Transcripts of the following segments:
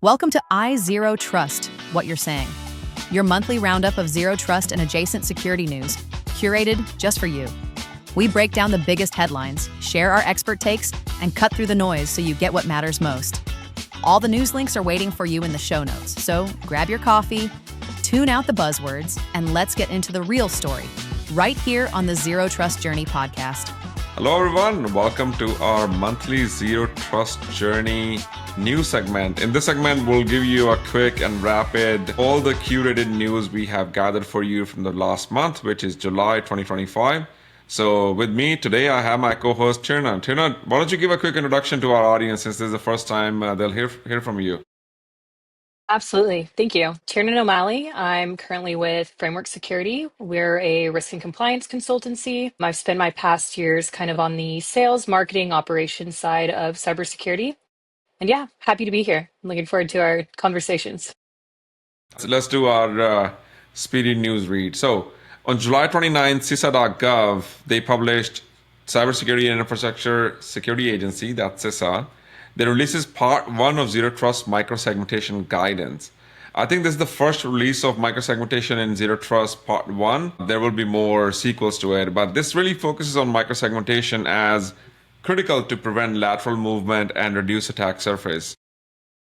Welcome to Zero Trust, What You're Saying, your monthly roundup of zero trust and adjacent security news, curated just for you. We break down the biggest headlines, share our expert takes, and cut through the noise so you get what matters most. All the news links are waiting for you in the show notes, so grab your coffee, tune out the buzzwords, and let's get into the real story, right here on the Zero Trust Journey podcast. Hello everyone, welcome to our monthly Zero Trust Journey news segment. In this segment, we'll give you a quick and rapid, all the curated news we have gathered for you from the last month, which is July 2025. So with me today, I have my co-host Tirna. Tirna, why don't you give a quick introduction to our audience since this is the first time they'll hear from you. Absolutely. Thank you. Tiernan O'Malley. I'm currently with Framework Security. We're a risk and compliance consultancy. I've spent my past years kind of on the sales, marketing, operations side of cybersecurity. And yeah, happy to be here. I'm looking forward to our conversations. So let's do our speedy news read. So on July 29th, CISA.gov, they published Cybersecurity and Infrastructure Security Agency, that's CISA. They releases part 1 of Zero Trust microsegmentation guidance. I think this is the first release of microsegmentation in Zero Trust part 1. There will be more sequels to it, but this really focuses on microsegmentation as critical to prevent lateral movement and reduce attack surface.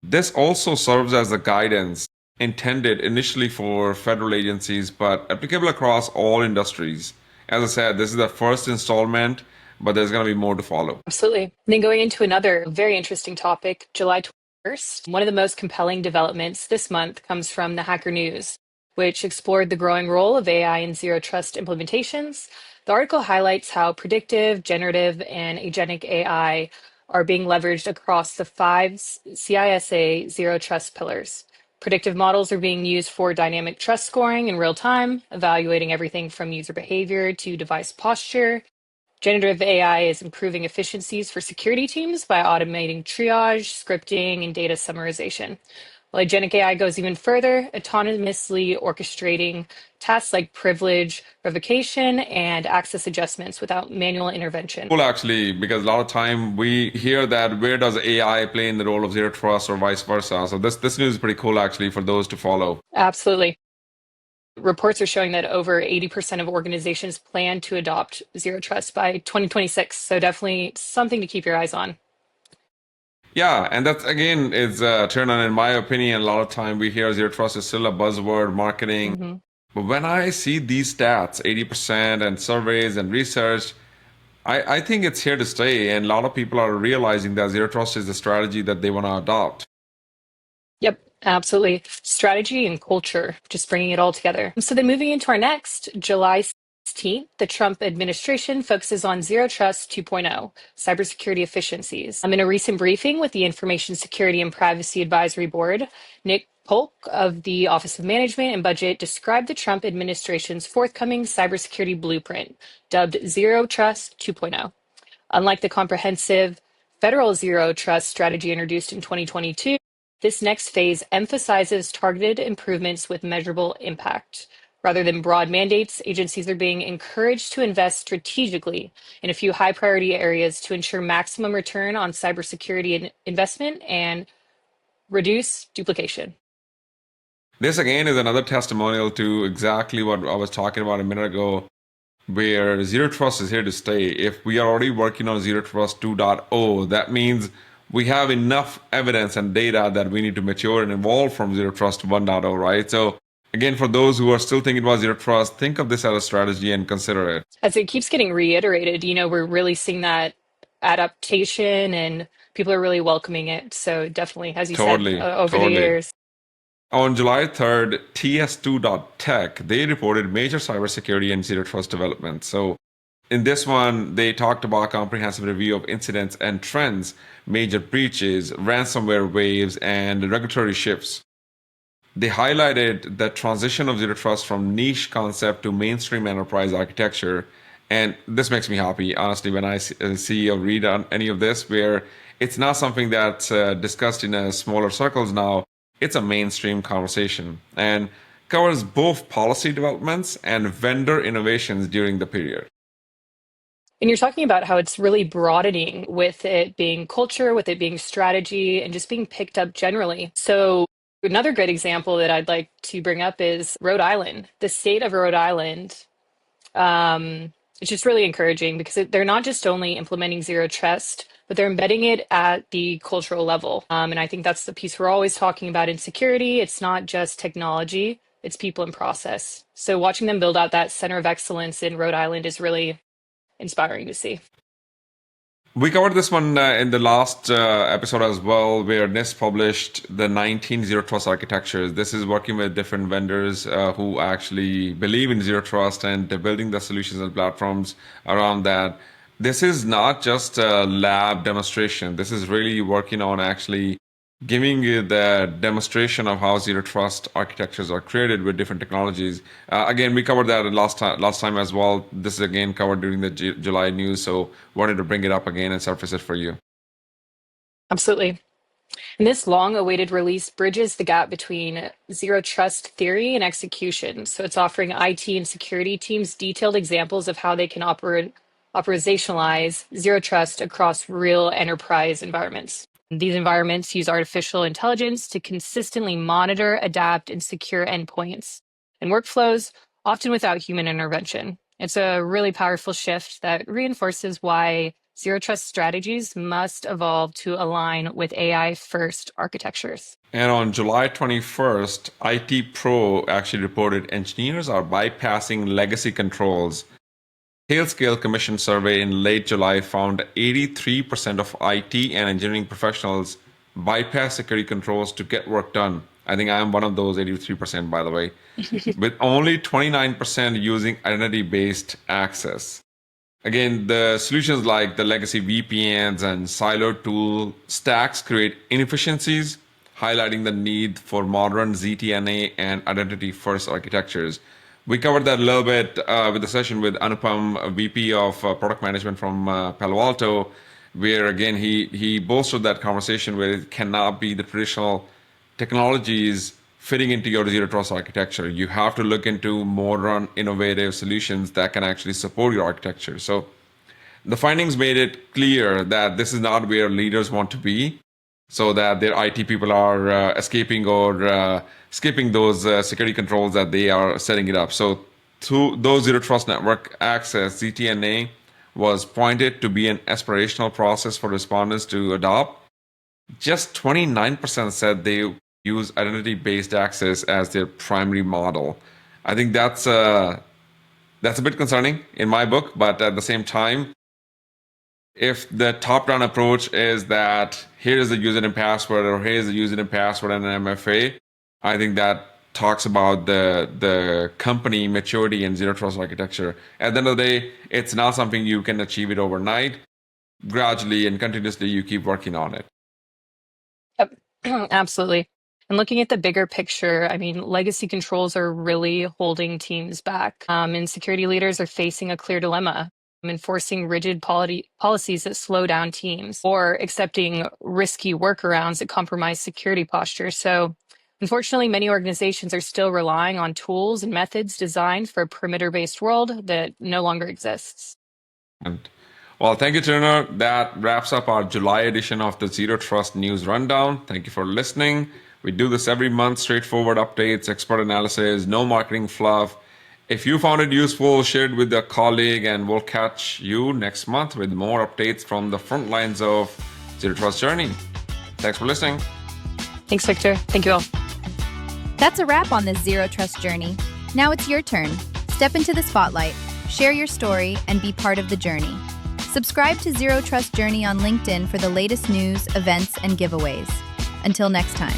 This also serves as a guidance intended initially for federal agencies, but applicable across all industries. As I said, this is the first installment, but there's going to be more to follow. Absolutely. And then going into another very interesting topic, July 21st, one of the most compelling developments this month comes from the Hacker News, which explored the growing role of AI in zero trust implementations. The article highlights how predictive, generative, and agentic AI are being leveraged across the 5 CISA zero trust pillars. Predictive models are being used for dynamic trust scoring in real time, evaluating everything from user behavior to device posture. Generative AI is improving efficiencies for security teams by automating triage, scripting, and data summarization. While agentic AI goes even further, autonomously orchestrating tasks like privilege revocation and access adjustments without manual intervention. Cool, actually, because a lot of time we hear that where does AI play in the role of zero trust or vice versa. So this news is pretty cool, actually, for those to follow. Absolutely. Reports are showing that over 80% of organizations plan to adopt zero trust by 2026. So definitely something to keep your eyes on. Yeah, and that again is turn on. In my opinion, a lot of time we hear zero trust is still a buzzword marketing. Mm-hmm. But when I see these stats, 80% and surveys and research, I think it's here to stay. And a lot of people are realizing that zero trust is the strategy that they want to adopt. Yep, absolutely. Strategy and culture, just bringing it all together. So then moving into our next, July 16th, the Trump administration focuses on Zero Trust 2.0, cybersecurity efficiencies. In a recent briefing with the Information Security and Privacy Advisory Board, Nick Polk of the Office of Management and Budget described the Trump administration's forthcoming cybersecurity blueprint, dubbed Zero Trust 2.0. Unlike the comprehensive federal Zero Trust strategy introduced in 2022, this next phase emphasizes targeted improvements with measurable impact. Rather than broad mandates, agencies are being encouraged to invest strategically in a few high priority areas to ensure maximum return on cybersecurity investment and reduce duplication. This again is another testimonial to exactly what I was talking about a minute ago, where zero trust is here to stay. If we are already working on zero trust 2.0, that means we have enough evidence and data that we need to mature and evolve from zero trust 1.0, right? So again, for those who are still thinking about zero trust, think of this as a strategy and consider it. As it keeps getting reiterated, we're really seeing that adaptation and people are really welcoming it. So definitely, as you said, over the years. On July 3rd, TS2.tech, they reported major cybersecurity and zero trust developments. So in this one, they talked about comprehensive review of incidents and trends, major breaches, ransomware waves, and regulatory shifts. They highlighted the transition of zero trust from niche concept to mainstream enterprise architecture. And this makes me happy, honestly, when I see or read on any of this, where it's not something that's discussed in smaller circles now. It's a mainstream conversation and covers both policy developments and vendor innovations during the period. And you're talking about how it's really broadening with it being culture, with it being strategy, and just being picked up generally. So, another great example that I'd like to bring up is Rhode Island. The state of Rhode Island, it's just really encouraging because they're not just only implementing zero trust, but they're embedding it at the cultural level. And I think that's the piece we're always talking about in security. It's not just technology, it's people and process. So, watching them build out that center of excellence in Rhode Island is really inspiring to see. We covered this one in the last episode as well, where NIST published the 19 zero trust architectures. This is working with different vendors who actually believe in zero trust, and they're building the solutions and platforms around that. This is not just a lab demonstration. This is really working on actually giving you the demonstration of how zero trust architectures are created with different technologies. Again, we covered that last time as well. This is again covered during the July news, so wanted to bring it up again and surface it for you. Absolutely. And this long awaited release bridges the gap between zero trust theory and execution. So it's offering IT and security teams detailed examples of how they can operationalize zero trust across real enterprise environments. These environments use artificial intelligence to consistently monitor, adapt, and secure endpoints and workflows, often without human intervention. It's a really powerful shift that reinforces why zero trust strategies must evolve to align with AI first architectures. And on July 21st, IT Pro actually reported engineers are bypassing legacy controls. Scale Commission survey in late July found 83% of IT and engineering professionals bypass security controls to get work done. I think I'm one of those 83%, by the way, with only 29% using identity-based access. Again, the solutions like the legacy VPNs and siloed tool stacks create inefficiencies, highlighting the need for modern ZTNA and identity-first architectures. We covered that a little bit with the session with Anupam, VP of Product Management from Palo Alto, where again he bolstered that conversation where it cannot be the traditional technologies fitting into your zero trust architecture. You have to look into modern, innovative solutions that can actually support your architecture. So the findings made it clear that this is not where leaders want to be, so that their IT people are escaping or skipping those security controls that they are setting it up. So through those zero trust network access, ZTNA was pointed to be an aspirational process for respondents to adopt. Just 29% said they use identity-based access as their primary model. I think that's a bit concerning in my book, but at the same time, if the top-down approach is that here is the username password or here is the username password and an MFA, I think that talks about the company maturity and zero trust architecture. At the end of the day, it's not something you can achieve it overnight. Gradually and continuously, you keep working on it. Yep, absolutely. And looking at the bigger picture, I mean, legacy controls are really holding teams back. And security leaders are facing a clear dilemma: enforcing rigid policies that slow down teams or accepting risky workarounds that compromise security posture. So, unfortunately, many organizations are still relying on tools and methods designed for a perimeter-based world that no longer exists. Well, thank you, Turner. That wraps up our July edition of the Zero Trust News Rundown. Thank you for listening. We do this every month, straightforward updates, expert analysis, no marketing fluff. If you found it useful, share it with a colleague, and we'll catch you next month with more updates from the front lines of Zero Trust journey. Thanks for listening. Thanks, Victor. Thank you all. That's a wrap on this Zero Trust journey. Now it's your turn. Step into the spotlight, share your story, and be part of the journey. Subscribe to Zero Trust Journey on LinkedIn for the latest news, events, and giveaways. Until next time.